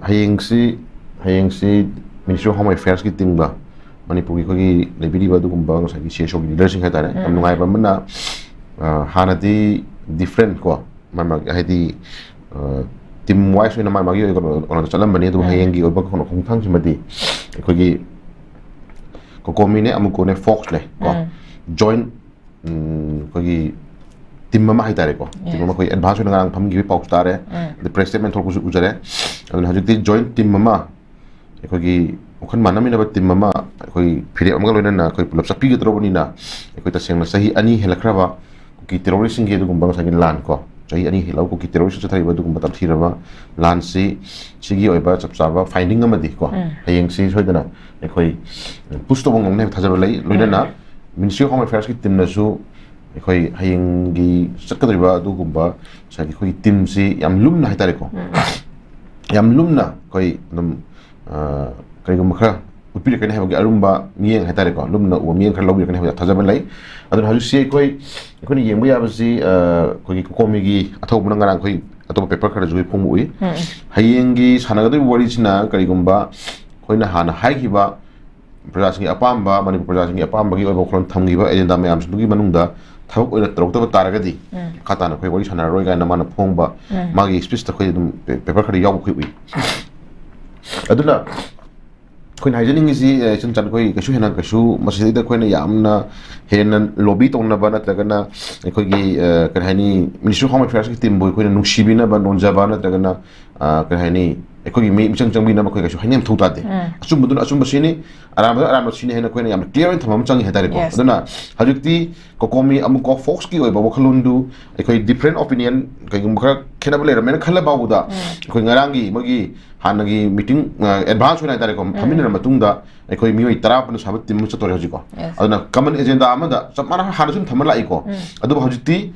hayengsi Ministry of Home Affairs ki timba Manipur ki lebiri ba dugumba ngasagi CSO ki leadership haitare am nungai ba mana hanati different ko mama haidi tim wise na mama gi on chalam bani du hayengi oba ko khongthang simati ko komine amuko ne fox le ko join ko gi tim mama haitare ko tim mama ko advance na ngang pham gi pau stare the press statement thol ku ujare adun hajukti join tim mama ko gi ukhan manami na tim mama ko phire amga loina na ko pulap sapi gi drobani na ko ta sengna sahi ani helakraba ki terrorist ngi du gumbang sagin lan ko sahi ani helau ko ki terrorist cha thari ba du gumba tam thiraba lan si sigi oiba chapchaba finding amadi ko hayeng si soidana ko push to bong ne thajaba lai loina na Ministry of Home Affairs ki tim na su ko hayeng gi sakadriba du gumba sagi ko tim si yam lumna haitare ko yam lumna ko dum kay gumakha utpiri kan haba arumba miyeng haitare ko lumna o miyeng khar lobi kan haba thajaba lai adun haju si ko ni yengbu ya basi ko gi komi gi athau bunang ngarang ko ato paper khar jui phomui hayeng gi sanagadu wari china kay gumba ko na hana haigiba Prajasingi apamba mani prajasingi apamba gi oibo khon thamgi ba agenda mayam sugi manungda thawuk oina trokta taragadi khatana khoi wari sana roi ga na mana phongba magi speech ta khoi dum paper khari yaw khoi ui aduna khoi haijening si chun chan khoi kashu hena kashu masjid da khoi na yamna henan lobby tongna ba na tragana khoi gi karhani Ministry of Home Affairs ki team boy khoi na nuksibina ba nonja ba na tragana karhani ekoi mi chang chang mi na khoi kashu hainem thuta de asum budun asum basini aram sini hena khoi na yam clear thamam chang hetare ko aduna hajukti kokomi amuko fox ki oi ba khalundu ekoi different opinion kai gumkha khena bale ramena khala bauda ekoi ngarangi magi hanagi meeting advance na tare ko thamina matungda ekoi mi oi tara pan sabat tim cha tore hajiko aduna common agenda amada samana hanasum thamala iko adu hajukti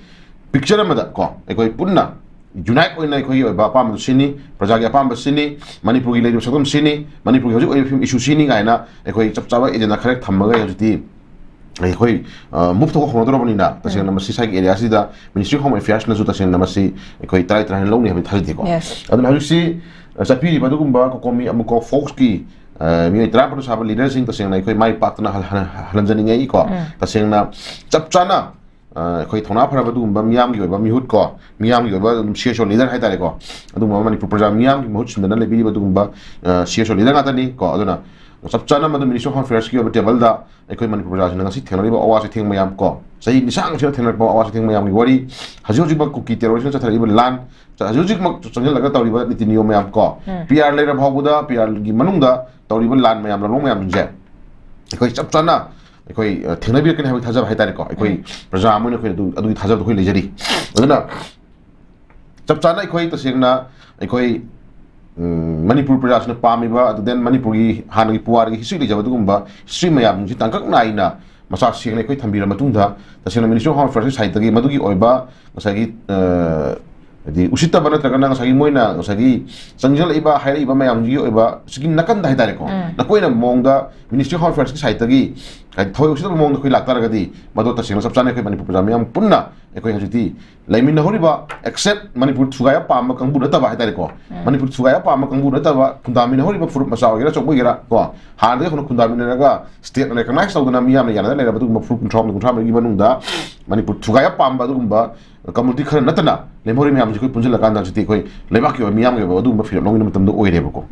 picture amada ko ekoi punna unite oina khoi oi ba pam sini praja gi apam sini manipur gi leadership sakam sini manipur gi hojik oi film issue sini gaina khoi chapchawa agenda kharek thamaga yajti khoi move to khon dorobani na taseng namasi sai area sida Ministry of Home Affairs na juta seng namasi khoi trai trai lo ni habi thaldi ko adun haju si sapi ba dugumba ko komi amuko fox ki mi tra pro sab leader sing taseng na khoi mai patna halanjani ngai ko taseng na chapchana khoi thona phara ba dugumba miyam gi ba mihut ko miyam gi ba CSO leader hai tare ko aduma mani program miyam gi mohut sundana le bi ba dugumba CSO leader ngata ni ko aduna chapchana madu Ministry of Home Affairs ki ba table da khoi mani program na ngasi thenari ba awas theng mayam ko sai nisang se thenari ba awas theng mayam gi wari haji ba ku ki terrorism cha thari ba lan haji mak changjal laga tawri ba niti niyom mayam ko PR le ra bhaguda PR gi manungda tawri ba lan mayam la long mayam je khoi chapchana khoi thengnabi kan habi thajab haitare ko khoi praja amune khoi adu thajab khoi lejari aduna chapchana khoi tasengna khoi Manipur praja na pami ba adu den Manipur gi hanagi puar gi history lejaba dugumba history mayam ji tangkak naina masa single khoi thambira matungda tasengna Ministry of Home Affairs site gi madugi oiba masagi di usita bana tragana sagi moina sagi sangjal iba haira iba mayam gi oiba sigi nakan dai tare ko na koina mongda Ministry of Home Affairs ki site gi kai thoi usita mongda khoi laktar ga di mado ta singla sabchane khoi Manipur program yam punna ekoi hajiti laimin na horiba except Manipur thugaya pam kangbu na taba tare ko Manipur thugaya pam kangbu na taba kundami na horiba furup masaw gira chokbo gira ko han de khon kundami na ga state na recognize tawdana miyam na yana na ba du furup control gi banungda Manipur thugaya pam ba dugumba community khar natana lemori miyam ji khoi punjil kan da jiti khoi lebak ki miyam ge ba dugumba firam long ni matam do oire ba ko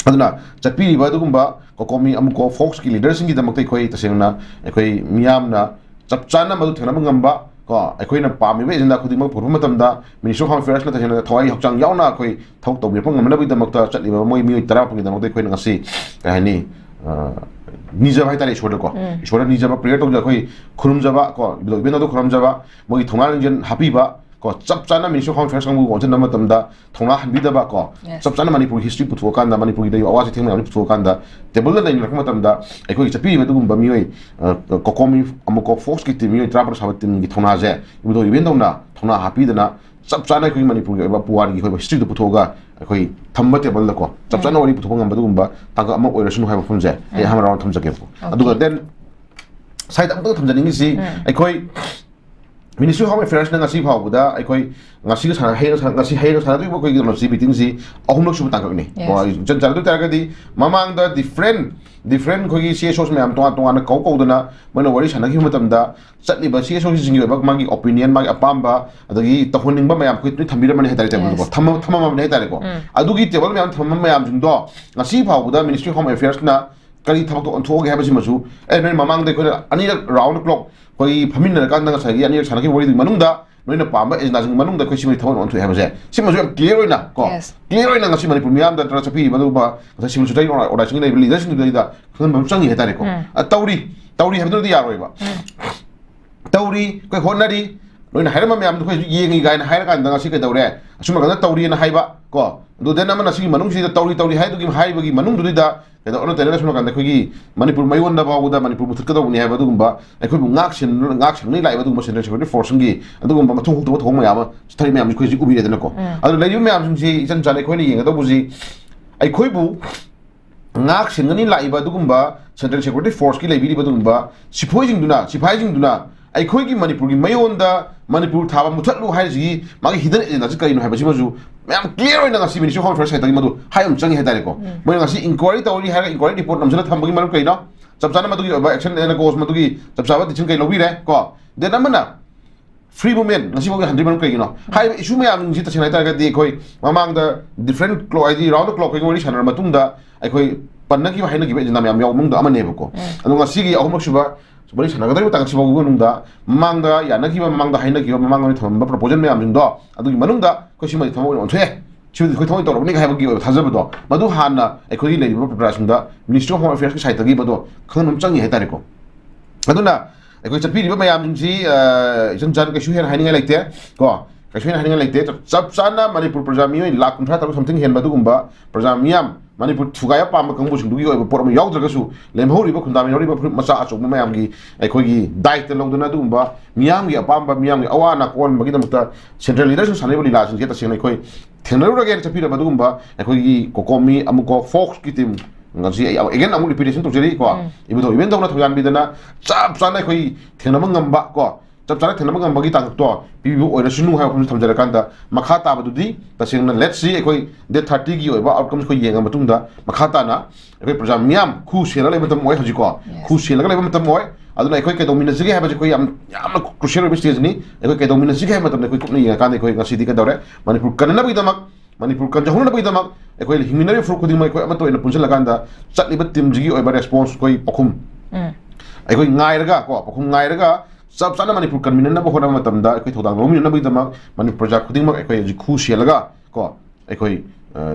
aduna chapiri ba dugumba ko komi amuko fox ki leaders gi damak tai khoi tasengna khoi miyam na chapchana madu thena ngamba ko akoina pami be jinda khudimak phurma matamda Ministry of Home Affairs na tasena thawai hokchang yauna khoi thau tawbir pang ngamna bi damakta chatliba moi mi tara pang damak tai khoi ngasi kahani nija bhai tare ishwar ko ishwar nija ba prayer tawja khoi khurum jaba ko bena do khurum jaba moi thongal jen happy ba ko chapchana Ministry of Home Affairs ngbu gonchen nama tamda thongna hanbi da ba ko chapchana Manipur history putho kan da Manipur da awas thengna ani putho kan da table la nai rakma tamda ekoi chapi me dugum ba mioi kokomi amuko force ki timi trapor sabat tim gi thona je ibu do event na thona happy da na chapchana koi Manipur ga ba puar gi khoi history do putho ga ekoi thamma table la ko chapchana wari putho ngam ba dugum ba tanga ama oirasunu hai ba phunje ai hamara round thamjake ko aduga then side am do thamjani si ekoi Ministry of Home Affairs na ngasi phawda aikoi ngasi ga sana ngasi hei sana du ko gi ngasi meeting si ahumlok su tangak ni ko jan jar du tar di mamang da different ko gi CSOs me am to na ko dana mana wari sana gi matam da chatli ba CSOs sing gi ba magi opinion magi apamba adagi tahoning ba mayam ko tu thambira man hetari table ko thama man hetari ko adugi table me am thama mayam jing do ngasi phawda Ministry of Home Affairs na kari thabak to on thoge ha ba simasu no mamang de ko ani round the clock koi phamin kan da sa gi ani sana gi wari manung da noina pamba is nazing manung da ko simi thawon on thu ha ba se simasu am clear oina ko clear oina ngasi manipur miam da tra chapi ba ba sa simasu dai ora sing nei leadership da khon bam sang he tare ko tauri ha do ya roi ba tauri ko honari noina hairama miam ko yengi ga na haira kan da ngasi ka daure asuma kan tauri na haiba ko do den na sigi manung si da tauri hai do gi hai ba gi manung du da kada ono tele sunu kan da kogi manipur mai wonda ba da manipur muthut ka da uni ha ba dugumba ai ko ngak sin ni lai ba dugumba central security force ngi adugumba mathung huk to thong ma ya sthari me am ko ji ubi de na ko adu lai me am ji jan jan ko ni yeng da bu ji ai khoi bu ngak sin ni lai ba dugumba central security force ki lai bi ba dugumba siphoi jing duna ai khoi ki manipur gi mai wonda manipur thaba muthat lu hai ji ma gi hidden na ji kai no ha ba ji ma ju ma'am clear होइना ngasi Ministry of Home Affairs हाइतगी मदु हायम चंगी हेतारे को मै ngasi inquiry तौरी हाय inquiry report नमजला थंबगी मरम कइनो चपचाना मदुगी action एना कोस मदुगी चपचाबा दिचिन कइ लबि रे को दे नमना फ्री मूवमेंट ngasi बोगी हंड्री मरम कइनो हाय इशू मे आम जि तछन हाइतार गदि कोइ ममांग the different clock ID round the clock कोइ वरी सनर मतुंग दा अखोइ पन्नगी हाइनगी बे नाम याम याव मुंग द अमने बको अदु ngasi gi ahumok suba bari sanagada tang sibagu nungda mamangda yanagi mamangda hainagi mamangni thamba proposal me amjing do adugi manungda ko simai thamo on the chudi ko thamo torok ni ga habagi thajabdo madu hanna ekhoi lei preparation da Ministry of Home Affairs ki site gi bado khonum changi hetari ko aduna ekhoi chapi ri mayam jing si jan jan ka shuhen hainga laite ko kashin hainga laite chap chana Manipur prajami lakh 30 something hen badu gumba prajamiyam Manipur thugaya pam kangbu sing dugi oi por ma yaw draga su lemhori ba khundami hori ba macha achuk ma yam gi ekhoi gi dait long duna dumba miyam gi apam ba miyam gi awana kon magi damta central leadership sanai bali la sing ta sing ekhoi thengnaru ra ge chapira ba dumba ekhoi gi kokomi amuko fox ki tim ngasi again amu repetition to jeri ko ibudo even dong na thoyan bidana chap chana ekhoi thengnama ngamba ko chap chana thengnama ngamba gi tang to pibu oina sunu ha phum thamjara kanda makha ta badudi tasingna let's see ekhoi de 30 gi oiba outcomes ko yenga matungda makha ta na ekhoi projam miam khu sela le matam moi haji ko khu sela le matam moi aduna ekhoi ke dominance gi ha ba ko yam crucial stage ni ekhoi ke dominance gi ha matam ne koi kupni yenga kan ekhoi ngasi di ka dore manipur kanna bi damak manipur kan jahuna bi damak ekhoi himinari fru khuding mai ekhoi amato ina punjal laganda chatli ba tim ji gi oiba response koi pakhum ekhoi ngai raga ko pakhum ngai raga सब साना Manipur convener na bohona matamda ekoi thodang lomi na bidama Manipur project khuding mak ekoi ji khu shelaga ko ekoi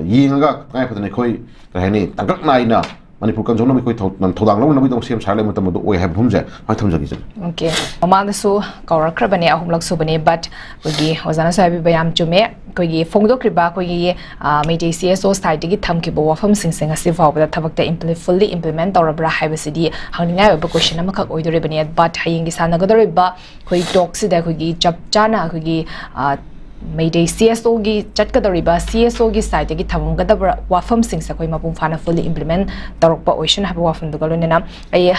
yinga kai phadan ekoi rahani tangak nai na Manipur kan jona ekoi thodang lomi na bidam sem sale matam do oi have bhumje ha thamjagi jan okay amanda su kawra krabani ahumlak su bani but kogi ozana sabi bayam chume kogi phongdo kriba kogi media CSO site gi thamki bo wafam singsing asi fawda thabakta fully implement torabra haibasidi hangninga ba question amakak oidore bani but hayingi sanagadore ba koi talks da kogi chapchana kogi Mayday CSO gi chatkadoriba CSO gi site gi thamgadabra wafam singsa koi mapung fana fully implement tarokpa ocean haba wafam dugalonena ay